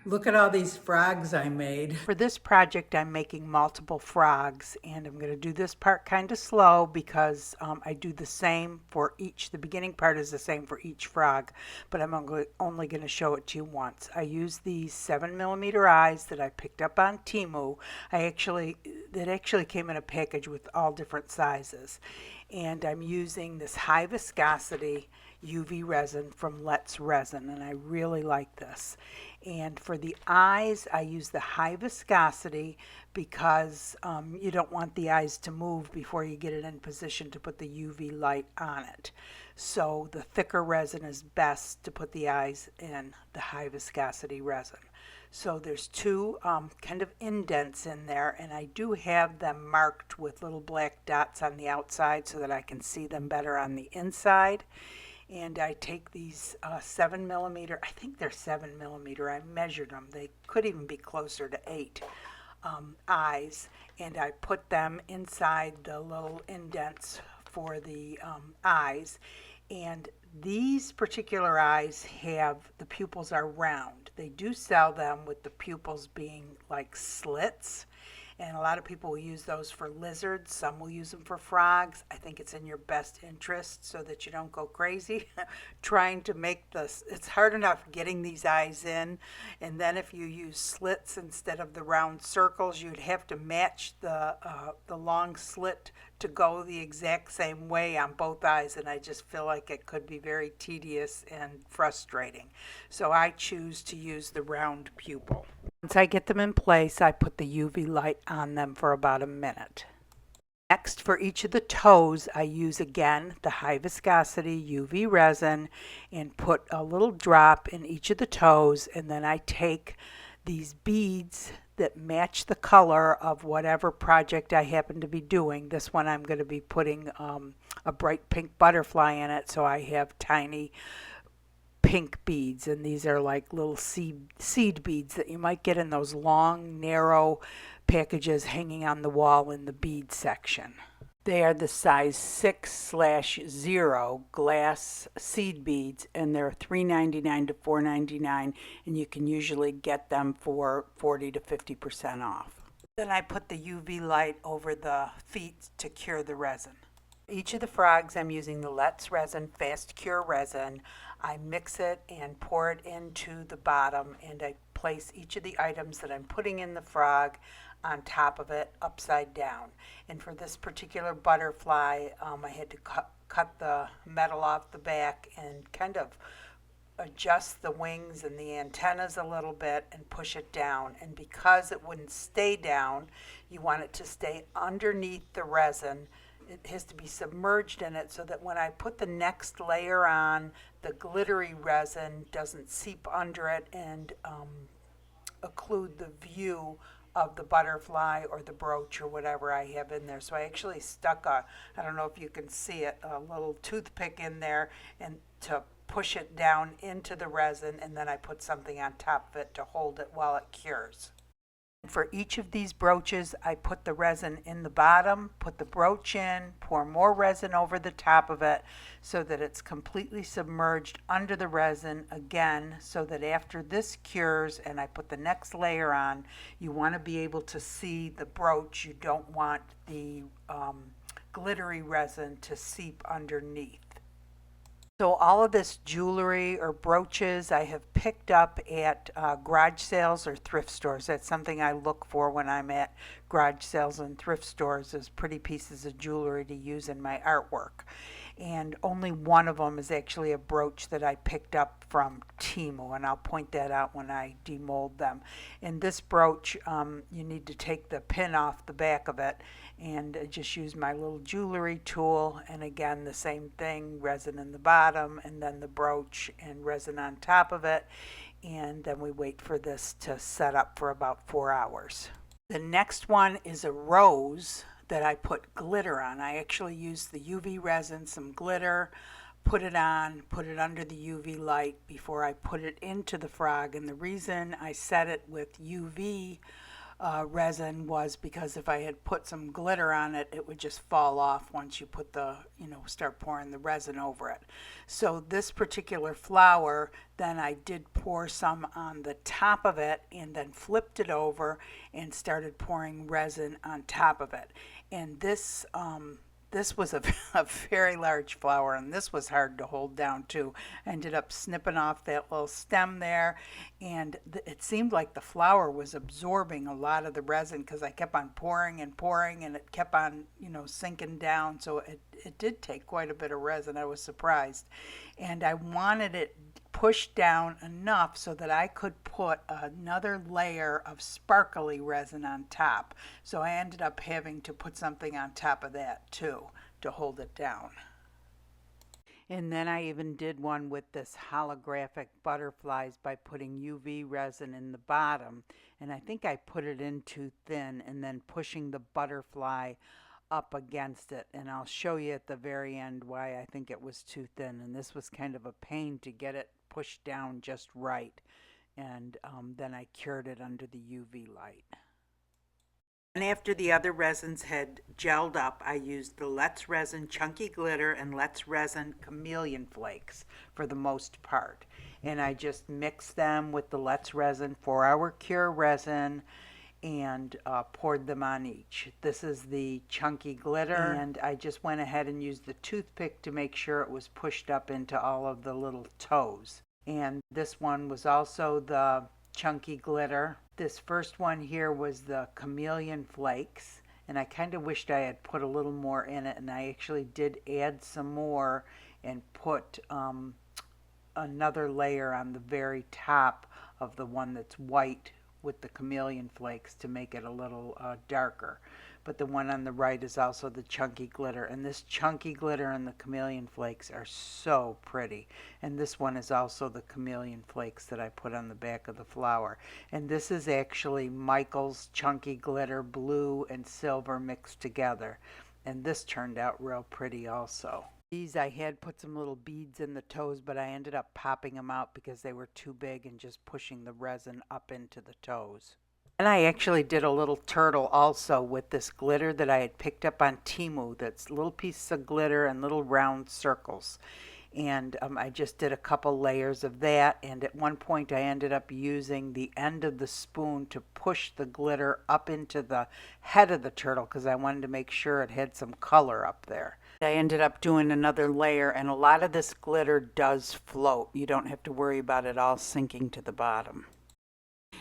Look at all these frogs I made. For this project, I'm making multiple frogs, and I'm going to do this part kind of slow because I do the same for each. The beginning part is the same for each frog, but I'm only going to show it to you once. I use these 7mm eyes that I picked up on TEMU. That actually came in a package with all different sizes, and I'm using this high viscosity UV resin from Let's Resin, and I really like this. And for the eyes, I use the high viscosity because you don't want the eyes to move before you get it in position to put the UV light on it. So the thicker resin is best to put the eyes in the high viscosity resin. So there's two kind of indents in there, and I do have them marked with little black dots on the outside so that I can see them better on the inside. And I take these 7mm, I think they're 7mm, I measured them, they could even be closer to 8 eyes, and I put them inside the little indents for the eyes. And these particular eyes have, the pupils are round. They do sell them with the pupils being like slits, and a lot of people will use those for lizards. Some will use them for frogs. I think it's in your best interest so that you don't go crazy trying to make this. It's hard enough getting these eyes in, and then if you use slits instead of the round circles, you'd have to match the long slit to go the exact same way on both eyes, and I just feel like it could be very tedious and frustrating. So I choose to use the round pupil. Once I get them in place, I put the UV light on them for about a minute. Next, for each of the toes, I use again the high viscosity UV resin and put a little drop in each of the toes, and then I take these beads that match the color of whatever project I happen to be doing. This one I'm going to be putting a bright pink butterfly in it, so I have tiny pink beads, and these are like little seed beads that you might get in those long, narrow packages hanging on the wall in the bead section. They are the size 6/0 glass seed beads, and they're $3.99 to $4.99, and you can usually get them for 40 to 50% off. Then I put the UV light over the feet to cure the resin. Each of the frogs, I'm using the Let's Resin Fast Cure Resin. I mix it and pour it into the bottom, and I place each of the items that I'm putting in the frog on top of it upside down. And for this particular butterfly, I had to cut the metal off the back and kind of adjust the wings and the antennas a little bit and push it down. And because it wouldn't stay down, you want it to stay underneath the resin. It has to be submerged in it so that when I put the next layer on, the glittery resin doesn't seep under it and occlude the view of the butterfly or the brooch or whatever I have in there. So I actually stuck I don't know if you can see it, a little toothpick in there and to push it down into the resin, and then I put something on top of it to hold it while it cures. For each of these brooches, I put the resin in the bottom, put the brooch in, pour more resin over the top of it so that it's completely submerged under the resin again, so that after this cures and I put the next layer on, you want to be able to see the brooch. You don't want the glittery resin to seep underneath. So all of this jewelry or brooches I have picked up at garage sales or thrift stores. That's something I look for when I'm at garage sales and thrift stores, is pretty pieces of jewelry to use in my artwork. And only one of them is actually a brooch that I picked up from TEMU, and I'll point that out when I demold them. And this brooch, you need to take the pin off the back of it, and just use my little jewelry tool, and again the same thing, resin in the bottom and then the brooch and resin on top of it, and then we wait for this to set up for about 4 hours. The next one is a rose that I put glitter on. I actually used the UV resin, some glitter, put it on, put it under the UV light before I put it into the frog. And the reason I set it with UV resin was because if I had put some glitter on it, it would just fall off once you put the, start pouring the resin over it. So this particular flower, then I did pour some on the top of it and then flipped it over and started pouring resin on top of it. And this was a very large flower, and this was hard to hold down too. I ended up snipping off that little stem there, and it seemed like the flower was absorbing a lot of the resin because I kept on pouring and pouring, and it kept on, sinking down. So it did take quite a bit of resin. I was surprised. And I wanted it pushed down enough so that I could put another layer of sparkly resin on top. So I ended up having to put something on top of that too to hold it down. And then I even did one with this holographic butterflies by putting UV resin in the bottom. And I think I put it in too thin and then pushing the butterfly up against it, and I'll show you at the very end why I think it was too thin. And this was kind of a pain to get it pushed down just right, and then I cured it under the UV light. And after the other resins had gelled up, I used the Let's Resin Chunky Glitter and Let's Resin Chameleon Flakes for the most part, and I just mixed them with the Let's Resin 4-hour cure resin and poured them on each. This is the chunky glitter, and I just went ahead and used the toothpick to make sure it was pushed up into all of the little toes. And this one was also the chunky glitter. This first one here was the Chameleon Flakes, and I kind of wished I had put a little more in it, and I actually did add some more and put another layer on the very top of the one that's white with the Chameleon Flakes to make it a little darker. But the one on the right is also the chunky glitter, and this chunky glitter and the Chameleon Flakes are so pretty. And this one is also the Chameleon Flakes that I put on the back of the flower. And this is actually Michael's chunky glitter, blue and silver mixed together, and this turned out real pretty also. These I had put some little beads in the toes, but I ended up popping them out because they were too big and just pushing the resin up into the toes. And I actually did a little turtle also with this glitter that I had picked up on TEMU. That's little pieces of glitter and little round circles. And I just did a couple layers of that, and at one point I ended up using the end of the spoon to push the glitter up into the head of the turtle because I wanted to make sure it had some color up there. I ended up doing another layer, and a lot of this glitter does float. You don't have to worry about it all sinking to the bottom.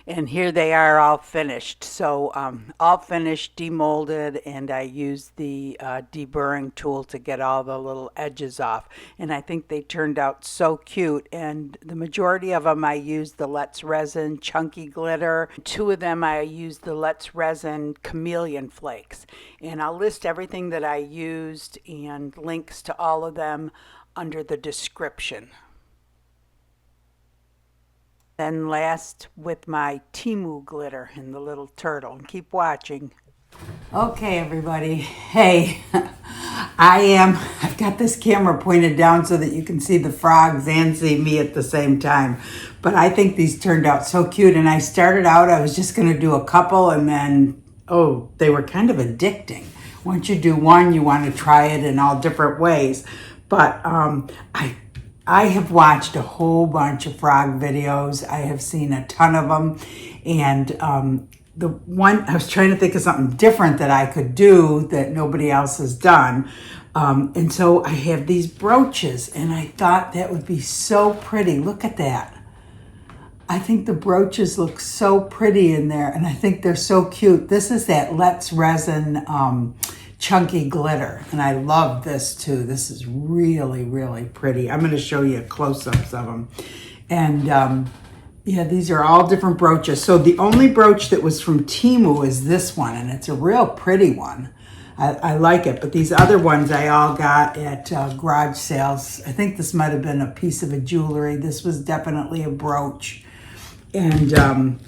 And here they are all finished. So all finished, demolded, and I used the deburring tool to get all the little edges off. And I think they turned out so cute. And the majority of them I used the Let's Resin Chunky Glitter. 2 of them I used the Let's Resin Chameleon Flakes. And I'll list everything that I used and links to all of them under the description. Then last with my TEMU glitter and the little turtle. And keep watching. Okay, everybody. Hey, I've got this camera pointed down so that you can see the frogs and see me at the same time. But I think these turned out so cute. And I started out, I was just going to do a couple, and then, oh, they were kind of addicting. Once you do one, you want to try it in all different ways. But I have watched a whole bunch of frog videos. I have seen a ton of them. And the one, I was trying to think of something different that I could do that nobody else has done. And so I have these brooches, and I thought that would be so pretty. Look at that. I think the brooches look so pretty in there, and I think they're so cute. This is that Let's Resin Chunky Glitter, and I love this too. This is really, really pretty. I'm going to show you close-ups of them. And yeah, these are all different brooches. So the only brooch that was from TEMU is this one, and it's a real pretty one. I like it, but these other ones I all got at garage sales. I think this might have been a piece of a jewelry. This was definitely a brooch. And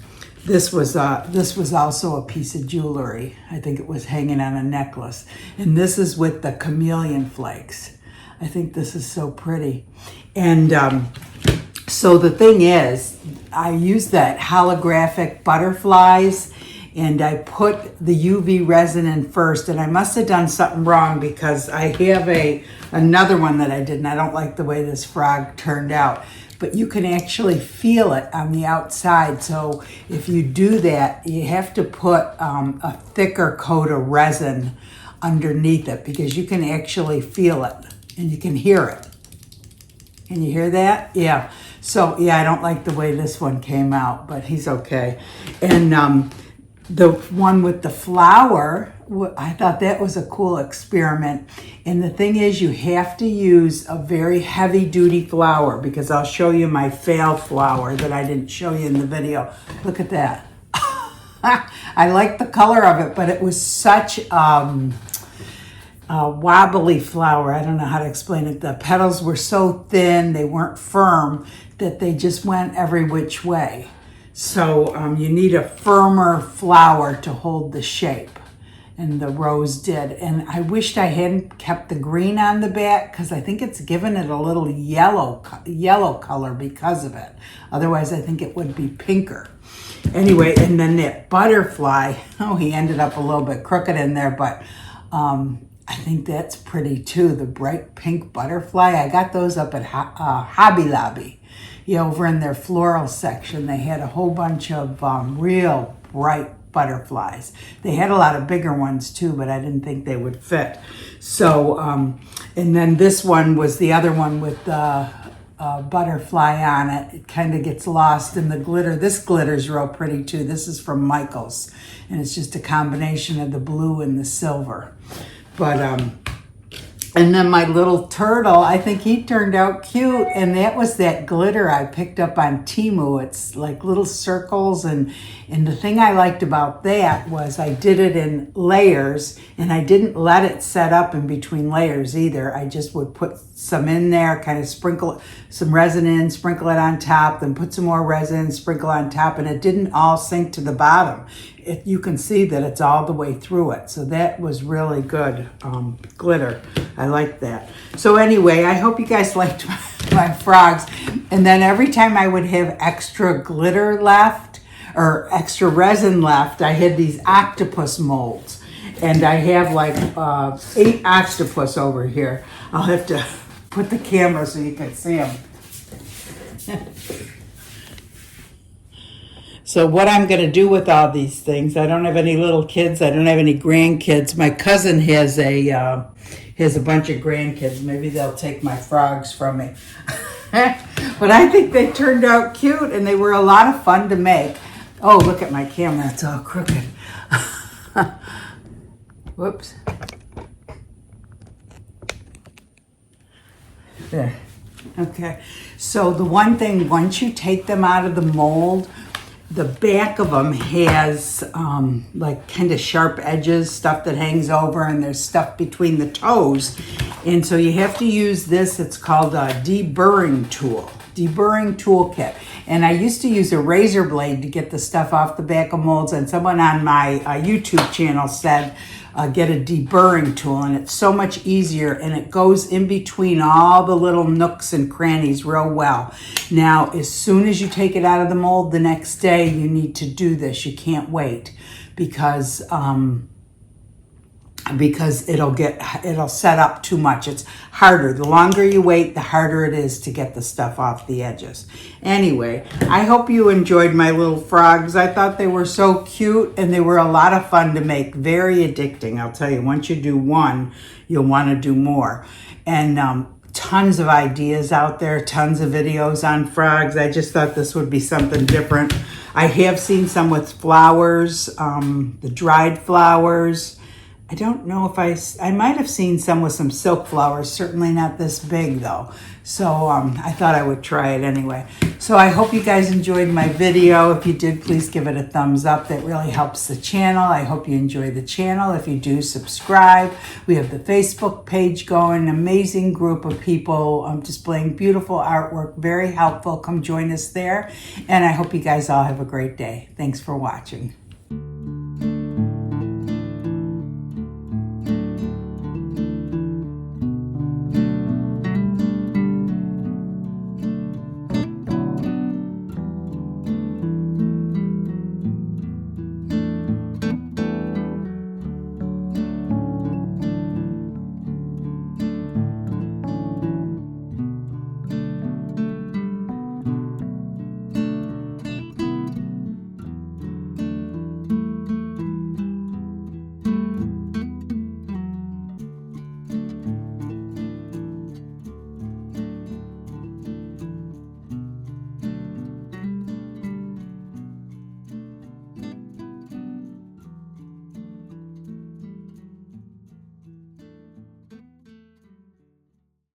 this was also a piece of jewelry. I think it was hanging on a necklace. And this is with the Chameleon Flakes. I think this is so pretty. And so the thing is, I used that holographic butterflies, and I put the UV resin in first, and I must have done something wrong because I have another one that I did, and I don't like the way this frog turned out. But you can actually feel it on the outside. So if you do that, you have to put a thicker coat of resin underneath it because you can actually feel it and you can hear it. Can you hear that? Yeah. So yeah, I don't like the way this one came out, but he's okay. And the one with the flower, I thought that was a cool experiment. And the thing is, you have to use a very heavy duty flower because I'll show you my fail flower that I didn't show you in the video. Look at that. I like the color of it, but it was such a wobbly flower. I don't know how to explain it. The petals were so thin, they weren't firm, that they just went every which way. So you need a firmer flower to hold the shape, and the rose did. And I wished I hadn't kept the green on the back because I think it's given it a little yellow color because of it. Otherwise, I think it would be pinker. Anyway, and then that butterfly, oh, he ended up a little bit crooked in there, but I think that's pretty too, the bright pink butterfly. I got those up at Hobby Lobby. Yeah, over in their floral section, they had a whole bunch of real bright butterflies. They had a lot of bigger ones too, but I didn't think they would fit. So, and then this one was the other one with the butterfly on it. It kind of gets lost in the glitter. This glitter's real pretty too. This is from Michael's, and it's just a combination of the blue and the silver. But and then my little turtle, I think he turned out cute, and that was that glitter I picked up on TEMU. It's like little circles, and the thing I liked about that was I did it in layers, and I didn't let it set up in between layers either. I just would put some in there, kind of sprinkle some resin in, sprinkle it on top, then put some more resin, sprinkle on top, and it didn't all sink to the bottom. You can see that it's all the way through it. So that was really good glitter. I like that. So anyway, I hope you guys liked my frogs. And then every time I would have extra glitter left or extra resin left, I had these octopus molds. And I have like 8 octopus over here. I'll have to put the camera so you can see them. So what I'm going to do with all these things, I don't have any little kids. I don't have any grandkids. My cousin has a bunch of grandkids. Maybe they'll take my frogs from me. But I think they turned out cute, and they were a lot of fun to make. Oh, look at my camera. It's all crooked. Whoops. There. Okay. So the one thing, once you take them out of the mold, the back of them has like kind of sharp edges, stuff that hangs over, and there's stuff between the toes. And so you have to use this. It's called a deburring toolkit. And I used to use a razor blade to get the stuff off the back of molds, and someone on my YouTube channel said, get a deburring tool, and it's so much easier, and it goes in between all the little nooks and crannies real well. Now, as soon as you take it out of the mold the next day, you need to do this. You can't wait because it'll set up too much. It's harder. The longer you wait, the harder it is to get the stuff off the edges. Anyway, I hope you enjoyed my little frogs. I thought they were so cute, and they were a lot of fun to make. Very addicting, I'll tell you. Once you do one, you'll want to do more. And tons of ideas out there, tons of videos on frogs. I just thought this would be something different. I have seen some with flowers, the dried flowers. I don't know if I might have seen some with some silk flowers, certainly not this big though. So I thought I would try it anyway. So I hope you guys enjoyed my video. If you did, please give it a thumbs up. That really helps the channel. I hope you enjoy the channel. If you do, subscribe. We have the Facebook page going, an amazing group of people displaying beautiful artwork, very helpful. Come join us there. And I hope you guys all have a great day. Thanks for watching.